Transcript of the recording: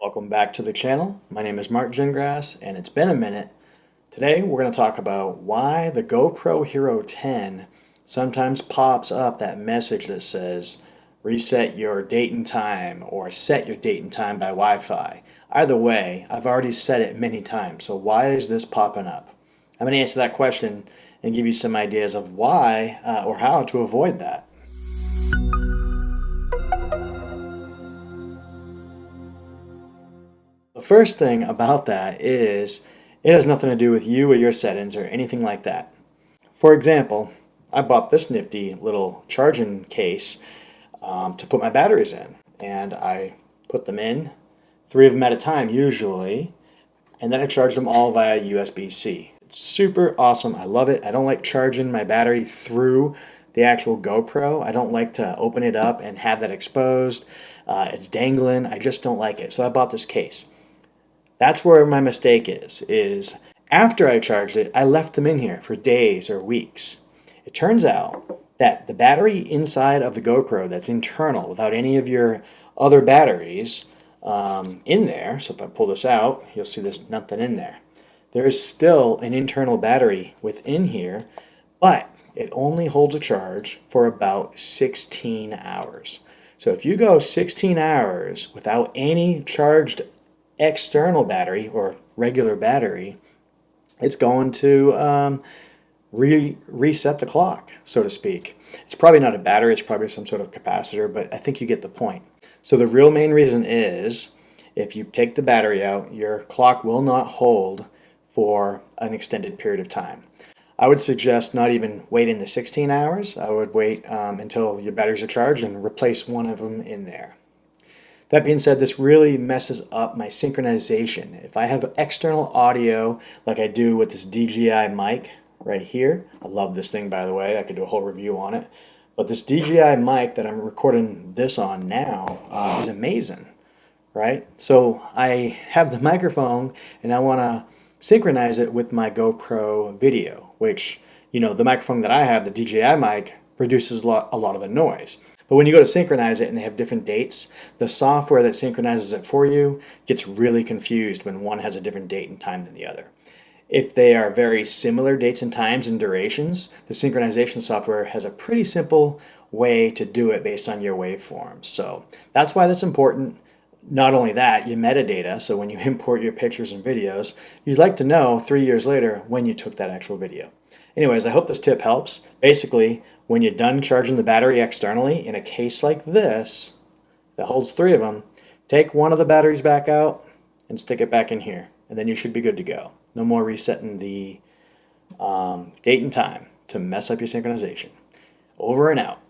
Welcome back to the channel. My name is Mark Gingras and it's been a minute. Today we're going to talk about why the GoPro Hero 10 sometimes pops up that message that says reset your date and time or set your date and time by Wi-Fi. Either way, I've already said it many times, so why is this popping up? I'm going to answer that question and give you some ideas of why or how to avoid that. The first thing about that is it has nothing to do with you or your settings or anything like that. For example, I bought this nifty little charging case to put my batteries in, and I put them in, 3 of them at a time usually, and then I charge them all via USB-C. It's super awesome. I love it. I don't like charging my battery through the actual GoPro. I don't like to open it up and have that exposed. It's dangling. I just don't like it. So I bought this case. That's where my mistake is after I charged it, I left them in here for days or weeks. It turns out that the battery inside of the GoPro that's internal without any of your other batteries in there, so if I pull this out, you'll see there's nothing in there. There is still an internal battery within here, but it only holds a charge for about 16 hours. So if you go 16 hours without any charged external battery or regular battery, it's going to reset the clock, so to speak. It's probably not a battery, it's probably some sort of capacitor, but I think you get the point. So the real main reason is if you take the battery out, your clock will not hold for an extended period of time. I would suggest not even waiting the 16 hours. I would wait until your batteries are charged and replace one of them in there. That being said, this really messes up my synchronization. If I have external audio like I do with this DJI mic right here, I love this thing by the way, I could do a whole review on it, but this DJI mic that I'm recording this on now is amazing, right? So I have the microphone and I want to synchronize it with my GoPro video, which, you know, the microphone that I have, the DJI mic, produces a lot of the noise. But when you go to synchronize it and they have different dates, the software that synchronizes it for you gets really confused when one has a different date and time than the other. If they are very similar dates and times and durations, the synchronization software has a pretty simple way to do it based on your waveforms. So that's why that's important. Not only that, your metadata, so when you import your pictures and videos, you'd like to know 3 years later when you took that actual video. Anyways, I hope this tip helps. Basically, when you're done charging the battery externally in a case like this that holds 3 of them, take one of the batteries back out and stick it back in here, and then you should be good to go. No more resetting the date and time to mess up your synchronization. Over and out.